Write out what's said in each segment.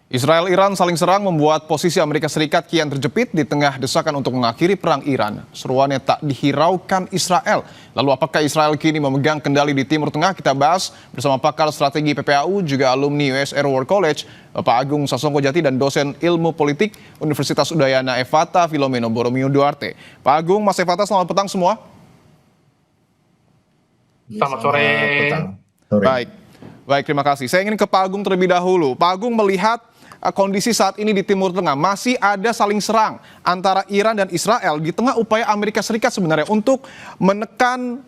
Israel-Iran saling serang membuat posisi Amerika Serikat kian terjepit di tengah desakan untuk mengakhiri perang Iran. Seruannya tak dihiraukan Israel. Lalu apakah Israel kini memegang kendali di Timur Tengah? Kita bahas bersama pakar strategi PPAU, juga alumni US Air War College, Bapak Agung Sasongkojati, dan dosen ilmu politik Universitas Udayana Evata Filomeno Boromio Duarte. Pak Agung, Mas Evata, selamat petang semua. Selamat sore. Baik, baik, terima kasih. Saya ingin ke Pak Agung terlebih dahulu. Pak Agung melihat kondisi saat ini di Timur Tengah masih ada saling serang antara Iran dan Israel di tengah upaya Amerika Serikat sebenarnya untuk menekan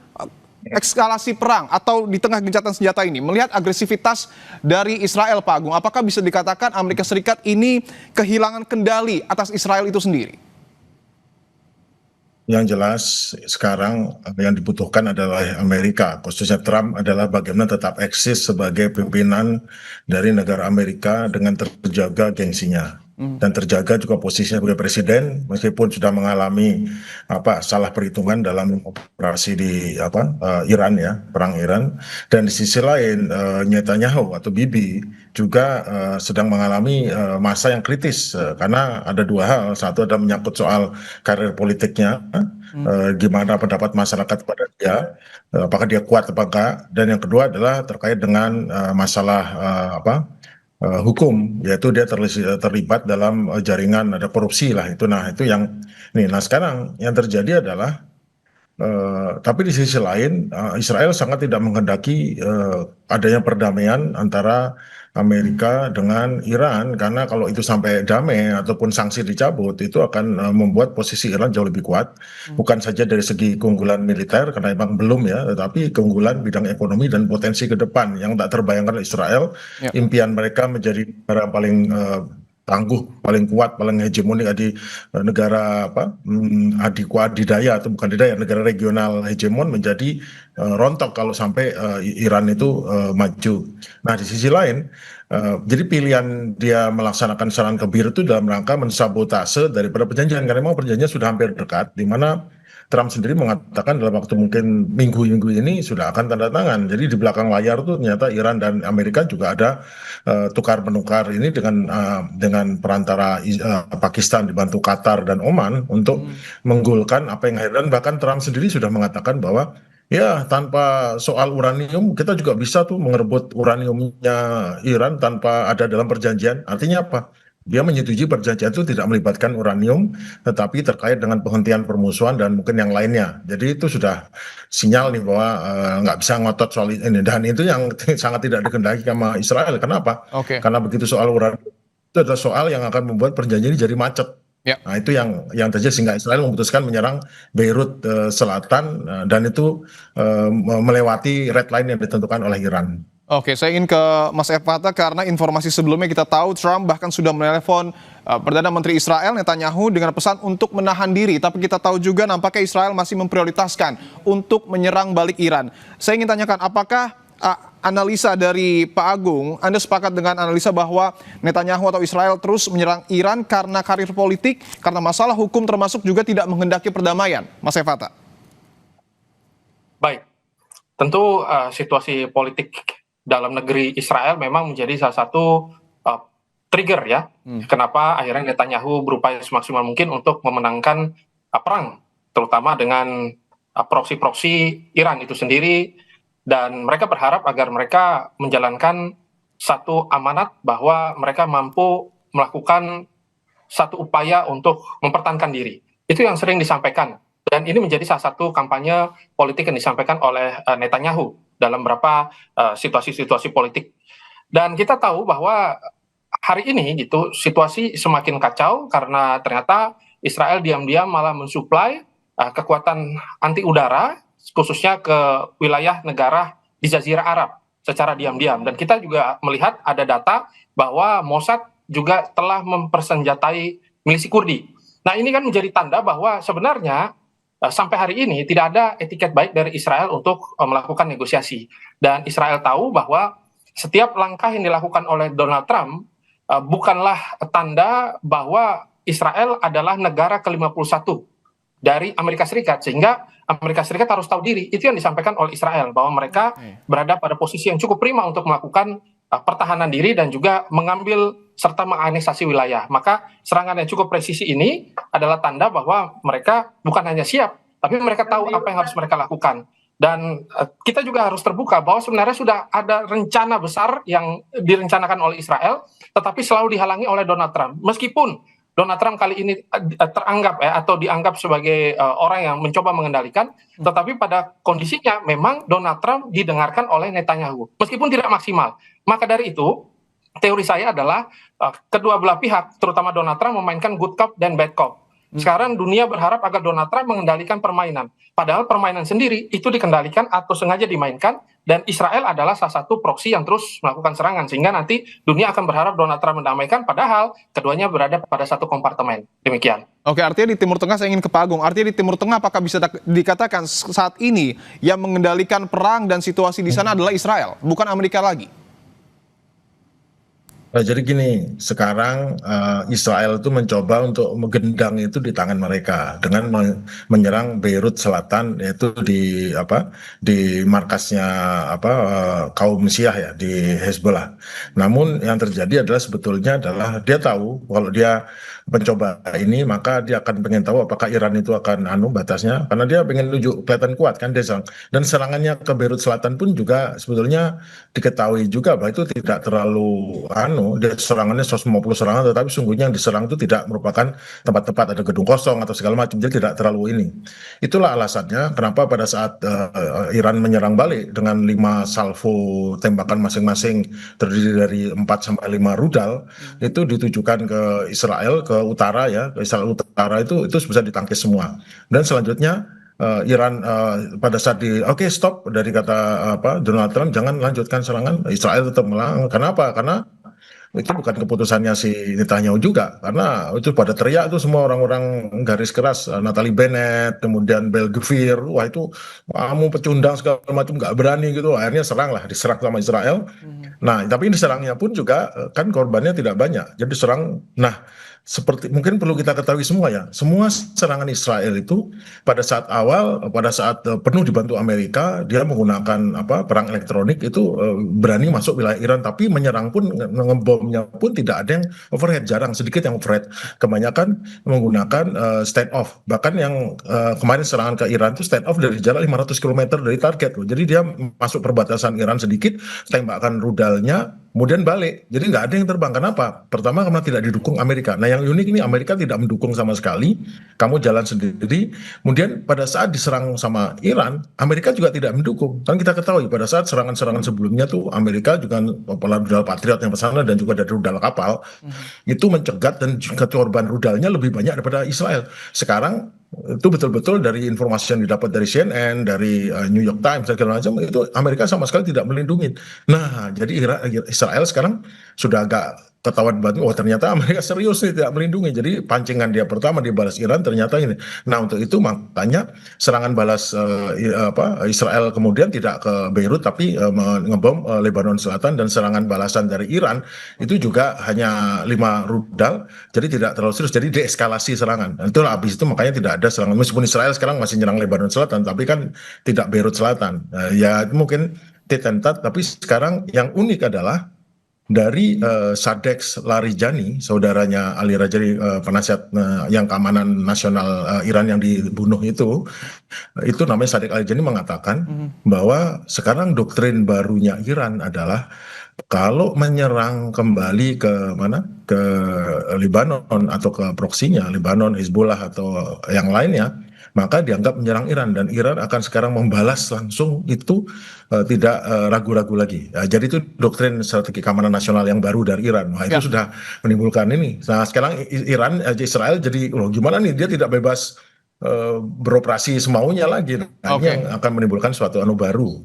eskalasi perang atau di tengah gencatan senjata ini. Melihat agresivitas dari Israel, Pak Agung, apakah bisa dikatakan Amerika Serikat ini kehilangan kendali atas Israel itu sendiri? Yang jelas sekarang yang dibutuhkan adalah Amerika, khususnya Trump, adalah bagaimana tetap eksis sebagai pimpinan dari negara Amerika dengan terjaga gengsinya dan terjaga juga posisinya sebagai presiden, meskipun sudah mengalami salah perhitungan dalam operasi di Iran, ya, perang Iran. Dan di sisi lain Netanyahu atau Bibi juga sedang mengalami masa yang kritis karena ada dua hal. Satu ada menyangkut soal karir politiknya, gimana pendapat masyarakat pada dia, apakah dia kuat atau enggak. Dan yang kedua adalah terkait dengan masalah hukum, yaitu dia terlibat dalam jaringan ada korupsi lah itu. Nah itu yang nih. Nah sekarang yang terjadi adalah tapi di sisi lain Israel sangat tidak menghendaki adanya perdamaian antara Amerika dengan Iran, karena kalau itu sampai damai ataupun sanksi dicabut, itu akan membuat posisi Iran jauh lebih kuat, bukan saja dari segi keunggulan militer karena memang belum, ya, tetapi keunggulan bidang ekonomi dan potensi ke depan yang tak terbayangkan oleh Israel. Impian mereka menjadi negara paling tangguh, paling kuat, paling hegemonik di negara adidaya atau bukan didaya, negara regional hegemon, menjadi rontok kalau sampai Iran itu maju. Nah di sisi lain, jadi pilihan dia melaksanakan serangan ke Bir itu dalam rangka mensabotase daripada perjanjian, karena memang perjanjian sudah hampir dekat, di mana Trump sendiri mengatakan dalam waktu mungkin minggu-minggu ini sudah akan tanda tangan. Jadi di belakang layar tuh ternyata Iran dan Amerika juga ada tukar menukar ini dengan perantara Pakistan dibantu Qatar dan Oman untuk menggolkan apa yang akhirnya, bahkan Trump sendiri sudah mengatakan bahwa ya tanpa soal uranium kita juga bisa tuh mengerebut uraniumnya Iran tanpa ada dalam perjanjian. Artinya apa? Dia menyetujui perjanjian itu tidak melibatkan uranium, tetapi terkait dengan penghentian permusuhan dan mungkin yang lainnya. Jadi itu sudah sinyal nih bahwa nggak bisa ngotot soal ini. Dan itu yang sangat tidak dikendaki sama Israel. Kenapa? Karena begitu soal uranium, itu adalah soal yang akan membuat perjanjian ini jadi macet. Nah itu yang terjadi, sehingga Israel memutuskan menyerang Beirut Selatan, dan itu melewati red line yang ditentukan oleh Iran. Oke, saya ingin ke Mas Evata karena informasi sebelumnya kita tahu Trump bahkan sudah menelepon Perdana Menteri Israel Netanyahu dengan pesan untuk menahan diri. Tapi kita tahu juga nampaknya Israel masih memprioritaskan untuk menyerang balik Iran. Saya ingin tanyakan, apakah analisa dari Pak Agung, Anda sepakat dengan analisa bahwa Netanyahu atau Israel terus menyerang Iran karena karir politik, karena masalah hukum, termasuk juga tidak menghendaki perdamaian? Mas Evata. Baik, tentu situasi politik dalam negeri Israel memang menjadi salah satu trigger, ya, kenapa akhirnya Netanyahu berupaya semaksimal mungkin untuk memenangkan perang, terutama dengan proksi-proksi Iran itu sendiri, dan mereka berharap agar mereka menjalankan satu amanat bahwa mereka mampu melakukan satu upaya untuk mempertahankan diri. Itu yang sering disampaikan, dan ini menjadi salah satu kampanye politik yang disampaikan oleh Netanyahu dalam beberapa situasi-situasi politik. Dan kita tahu bahwa hari ini gitu situasi semakin kacau karena ternyata Israel diam-diam malah mensuplai kekuatan anti udara khususnya ke wilayah negara di Jazirah Arab secara diam-diam. Dan kita juga melihat ada data bahwa Mossad juga telah mempersenjatai milisi Kurdi. Nah ini kan menjadi tanda bahwa sebenarnya sampai hari ini tidak ada etiket baik dari Israel untuk melakukan negosiasi. Dan Israel tahu bahwa setiap langkah yang dilakukan oleh Donald Trump bukanlah tanda bahwa Israel adalah negara ke-51 dari Amerika Serikat, sehingga Amerika Serikat harus tahu diri. Itu yang disampaikan oleh Israel, bahwa mereka berada pada posisi yang cukup prima untuk melakukan pertahanan diri dan juga mengambil serta menganeksasi wilayah. Maka serangan yang cukup presisi ini adalah tanda bahwa mereka bukan hanya siap, tapi mereka tahu apa yang harus mereka lakukan. Dan kita juga harus terbuka bahwa sebenarnya sudah ada rencana besar yang direncanakan oleh Israel, tetapi selalu dihalangi oleh Donald Trump. Meskipun Donald Trump kali ini teranggap atau dianggap sebagai orang yang mencoba mengendalikan, tetapi pada kondisinya memang Donald Trump didengarkan oleh Netanyahu, meskipun tidak maksimal. Maka dari itu, teori saya adalah kedua belah pihak, terutama Donald Trump, memainkan good cop dan bad cop. Sekarang dunia berharap agar Donald Trump mengendalikan permainan. Padahal permainan sendiri itu dikendalikan atau sengaja dimainkan, dan Israel adalah salah satu proksi yang terus melakukan serangan. Sehingga nanti dunia akan berharap Donald Trump mendamaikan, padahal keduanya berada pada satu kompartemen. Demikian. Oke, artinya di Timur Tengah, saya ingin ke Pak Agung, artinya di Timur Tengah apakah bisa dikatakan saat ini yang mengendalikan perang dan situasi di sana adalah Israel, bukan Amerika lagi? Jadi gini, sekarang Israel itu mencoba untuk menggendang itu di tangan mereka dengan menyerang Beirut Selatan, yaitu di markasnya kaum Syiah ya, di Hezbollah. Namun yang terjadi adalah sebetulnya adalah dia tahu kalau dia mencoba ini, maka dia akan pengen tahu apakah Iran itu akan batasnya, karena dia pengen nunjuk kelihatan kuat kan dia serang. Dan serangannya ke Beirut Selatan pun juga sebetulnya diketahui juga bahwa itu tidak terlalu dia serangannya 150 serangan, tetapi sungguhnya yang diserang itu tidak merupakan tempat-tempat ada gedung kosong atau segala macam, jadi tidak terlalu ini. Itulah alasannya kenapa pada saat Iran menyerang balik dengan 5 salvo tembakan masing-masing terdiri dari 4 sampai 5 rudal, itu ditujukan ke Israel, ke utara ya, ke Israel utara itu bisa ditangkis semua. Dan selanjutnya Iran pada saat stop dari kata Donald Trump, jangan lanjutkan serangan, Israel tetap melang. Kenapa? Karena itu bukan keputusannya si Netanyahu juga, karena itu pada teriak tuh semua orang-orang garis keras, Natalie Bennett, kemudian Bel Gvir, wah itu kamu pecundang segala macam, nggak berani gitu, akhirnya diserang sama Israel. Nah, tapi diserangnya pun juga kan korbannya tidak banyak, jadi diserang. Nah, seperti mungkin perlu kita ketahui semua ya, semua serangan Israel itu pada saat awal, pada saat penuh dibantu Amerika, dia menggunakan perang elektronik itu berani masuk wilayah Iran, tapi menyerang pun, ngebomnya pun tidak ada yang overhead, jarang, sedikit yang overhead, kebanyakan menggunakan stand off. Bahkan yang kemarin serangan ke Iran itu stand off dari jarak 500 km dari target loh. Jadi dia masuk perbatasan Iran sedikit, tembakan rudalnya, kemudian balik. Jadi nggak ada yang terbang. Kenapa? Pertama, karena tidak didukung Amerika. Nah, yang unik ini Amerika tidak mendukung sama sekali. Kamu jalan sendiri. Kemudian pada saat diserang sama Iran, Amerika juga tidak mendukung. Kan kita ketahui pada saat serangan-serangan sebelumnya tuh Amerika juga rudal Patriot yang kesana dan juga dari rudal kapal itu mencegat, dan juga korban rudalnya lebih banyak daripada Israel. Sekarang itu betul-betul dari informasi yang didapat dari CNN, dari New York Times dan segala macam, itu Amerika sama sekali tidak melindungi. Nah, jadi Israel sekarang sudah agak ketahuan banget, oh ternyata Amerika serius nih tidak melindungi. Jadi pancingan dia pertama dibalas Iran, ternyata ini. Nah, untuk itu makanya serangan balas Israel kemudian tidak ke Beirut tapi ngebom Lebanon Selatan, dan serangan balasan dari Iran itu juga hanya 5 rudal, jadi tidak terlalu serius, jadi deeskalasi serangan. Dan itulah habis itu makanya tidak ada serangan, meskipun Israel sekarang masih nyerang Lebanon Selatan, tapi kan tidak Beirut Selatan. Ya mungkin tit-and-tat, tapi sekarang yang unik adalah dari Sadeq Larijani, saudaranya Ali Rajani, penasihat yang keamanan nasional Iran yang dibunuh itu namanya Sadeq Larijani, mengatakan bahwa sekarang doktrin barunya Iran adalah kalau menyerang kembali ke Lebanon atau ke proksinya, Lebanon, Hezbollah atau yang lainnya, maka dianggap menyerang Iran, dan Iran akan sekarang membalas langsung itu tidak ragu-ragu lagi. Jadi itu doktrin strategi keamanan nasional yang baru dari Iran. Nah, itu sudah menimbulkan ini. Nah, sekarang Israel jadi loh gimana nih, dia tidak bebas beroperasi semaunya lagi. Nah, ini yang akan menimbulkan suatu baru.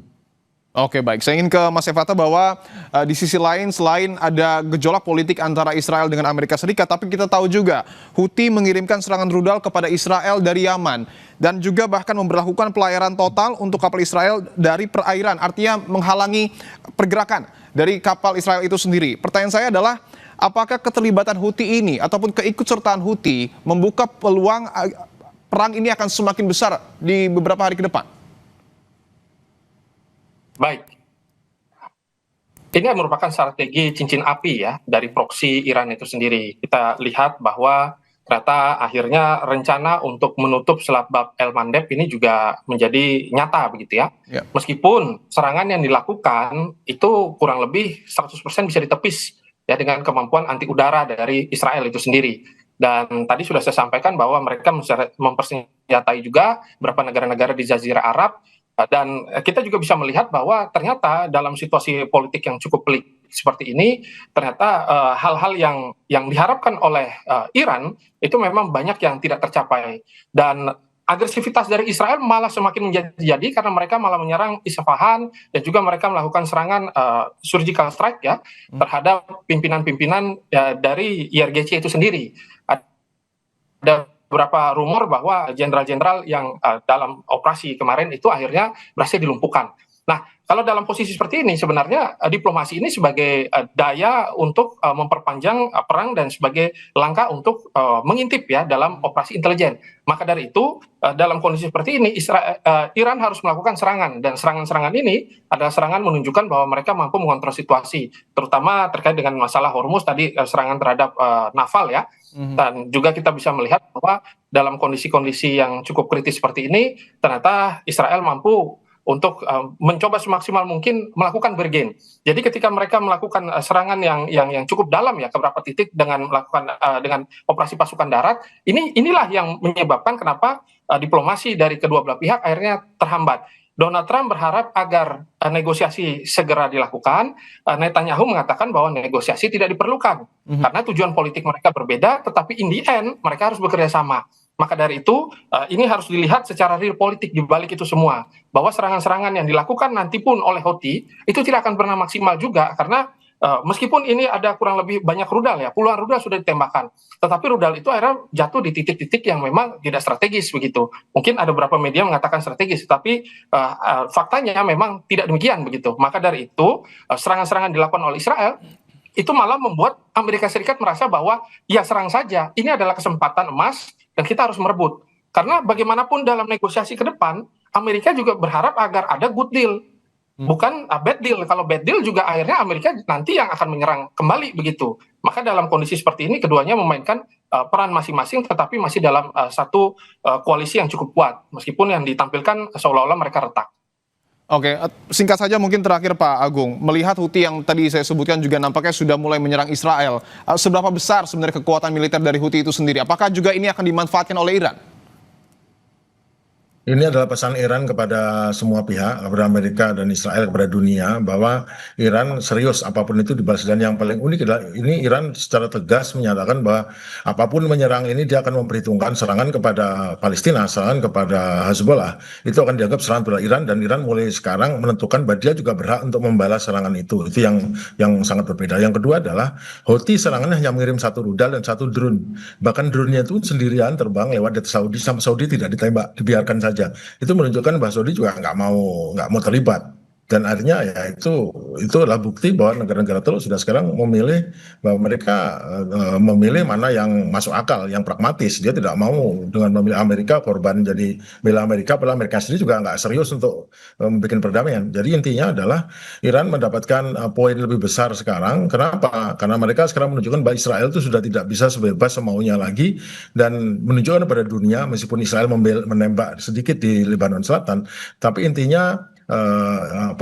Oke, baik. Saya ingin ke Mas Efata bahwa di sisi lain, selain ada gejolak politik antara Israel dengan Amerika Serikat, tapi kita tahu juga Houthi mengirimkan serangan rudal kepada Israel dari Yaman, dan juga bahkan memberlakukan pelayaran total untuk kapal Israel dari perairan, artinya menghalangi pergerakan dari kapal Israel itu sendiri. Pertanyaan saya adalah, apakah keterlibatan Houthi ini ataupun keikutsertaan Houthi membuka peluang perang ini akan semakin besar di beberapa hari ke depan? Baik, ini merupakan strategi cincin api ya dari proksi Iran itu sendiri. Kita lihat bahwa ternyata akhirnya rencana untuk menutup Selat Bab el Mandeb ini juga menjadi nyata begitu ya. Ya. Meskipun serangan yang dilakukan itu kurang lebih 100% bisa ditepis ya dengan kemampuan anti udara dari Israel itu sendiri. Dan tadi sudah saya sampaikan bahwa mereka mempersenjatai juga beberapa negara-negara di Jazirah Arab. Dan kita juga bisa melihat bahwa ternyata dalam situasi politik yang cukup pelik seperti ini, ternyata hal-hal yang diharapkan oleh Iran itu memang banyak yang tidak tercapai. Dan agresivitas dari Israel malah semakin menjadi karena mereka malah menyerang Isfahan dan juga mereka melakukan serangan surgical strike ya terhadap pimpinan-pimpinan dari IRGC itu sendiri. Ada beberapa rumor bahwa jenderal-jenderal yang dalam operasi kemarin itu akhirnya berhasil dilumpuhkan. Nah, kalau dalam posisi seperti ini sebenarnya diplomasi ini sebagai daya untuk memperpanjang perang dan sebagai langkah untuk mengintip ya dalam operasi intelijen. Maka dari itu dalam kondisi seperti ini Iran harus melakukan serangan, dan serangan-serangan ini adalah serangan menunjukkan bahwa mereka mampu mengontrol situasi, terutama terkait dengan masalah Hormuz tadi, serangan terhadap naval ya. Dan juga kita bisa melihat bahwa dalam kondisi-kondisi yang cukup kritis seperti ini ternyata Israel mampu untuk mencoba semaksimal mungkin melakukan bergen. Jadi ketika mereka melakukan serangan yang cukup dalam ya ke beberapa titik dengan melakukan dengan operasi pasukan darat, inilah yang menyebabkan kenapa diplomasi dari kedua belah pihak akhirnya terhambat. Donald Trump berharap agar negosiasi segera dilakukan. Netanyahu mengatakan bahwa negosiasi tidak diperlukan karena tujuan politik mereka berbeda, tetapi in the end mereka harus bekerja sama. Maka dari itu, ini harus dilihat secara real politik di balik itu semua. Bahwa serangan-serangan yang dilakukan nanti pun oleh Houthi, itu tidak akan pernah maksimal juga. Karena meskipun ini ada kurang lebih banyak rudal ya, puluhan rudal sudah ditembakkan. Tetapi rudal itu akhirnya jatuh di titik-titik yang memang tidak strategis begitu. Mungkin ada beberapa media mengatakan strategis, tapi faktanya memang tidak demikian begitu. Maka dari itu, serangan-serangan dilakukan oleh Israel, itu malah membuat Amerika Serikat merasa bahwa ya serang saja, ini adalah kesempatan emas, dan kita harus merebut. Karena bagaimanapun dalam negosiasi ke depan, Amerika juga berharap agar ada good deal. Bukan bad deal. Kalau bad deal juga akhirnya Amerika nanti yang akan menyerang kembali begitu. Maka dalam kondisi seperti ini, keduanya memainkan peran masing-masing, tetapi masih dalam satu koalisi yang cukup kuat. Meskipun yang ditampilkan seolah-olah mereka retak. Oke, singkat saja mungkin terakhir Pak Agung, melihat Houthi yang tadi saya sebutkan juga nampaknya sudah mulai menyerang Israel, seberapa besar sebenarnya kekuatan militer dari Houthi itu sendiri? Apakah juga ini akan dimanfaatkan oleh Iran? Ini adalah pesan Iran kepada semua pihak, kepada Amerika dan Israel, kepada dunia, bahwa Iran serius apapun itu dibalas. Dan yang paling unik adalah ini Iran secara tegas menyatakan bahwa apapun menyerang ini dia akan memperhitungkan serangan kepada Palestina, serangan kepada Hezbollah. Itu akan dianggap serangan kepada Iran, dan Iran mulai sekarang menentukan bahwa dia juga berhak untuk membalas serangan itu. Itu yang sangat berbeda. Yang kedua adalah Houthi serangannya hanya mengirim satu rudal dan satu drone. Bahkan drone-nya itu sendirian terbang lewat dari Saudi, sama Saudi tidak ditembak, dibiarkan saja. Itu menunjukkan bahwa Saudi juga nggak mau terlibat. Dan akhirnya ya itu adalah bukti bahwa negara-negara Teluk sudah sekarang memilih bahwa mereka memilih mana yang masuk akal, yang pragmatis. Dia tidak mau dengan memilih Amerika korban jadi bela Amerika, padahal Amerika sendiri juga nggak serius untuk membuat perdamaian. Jadi intinya adalah Iran mendapatkan poin lebih besar sekarang. Kenapa? Karena mereka sekarang menunjukkan bahwa Israel itu sudah tidak bisa sebebas semaunya lagi, dan menunjukkan kepada dunia meskipun Israel menembak sedikit di Lebanon Selatan, tapi intinya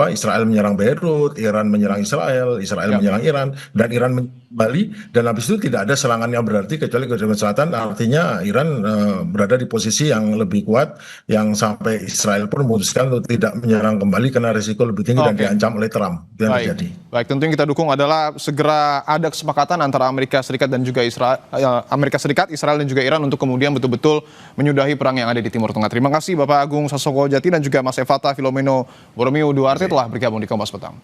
Israel menyerang Beirut, Iran menyerang Israel menyerang Iran, dan Iran Bali, dan habis itu tidak ada serangan yang berarti kecuali ke Lebanon Selatan. Artinya Iran berada di posisi yang lebih kuat, yang sampai Israel pun memutuskan untuk tidak menyerang kembali karena risiko lebih tinggi dan diancam oleh Trump. Baik, tentu yang kita dukung adalah segera ada kesepakatan antara Amerika Serikat dan juga Israel dan juga Iran untuk kemudian betul-betul menyudahi perang yang ada di Timur Tengah. Terima kasih Bapak Agung Sasongko Jati dan juga Mas Efata Filomeno Boromio Duarte telah bergabung di Kompas Petang.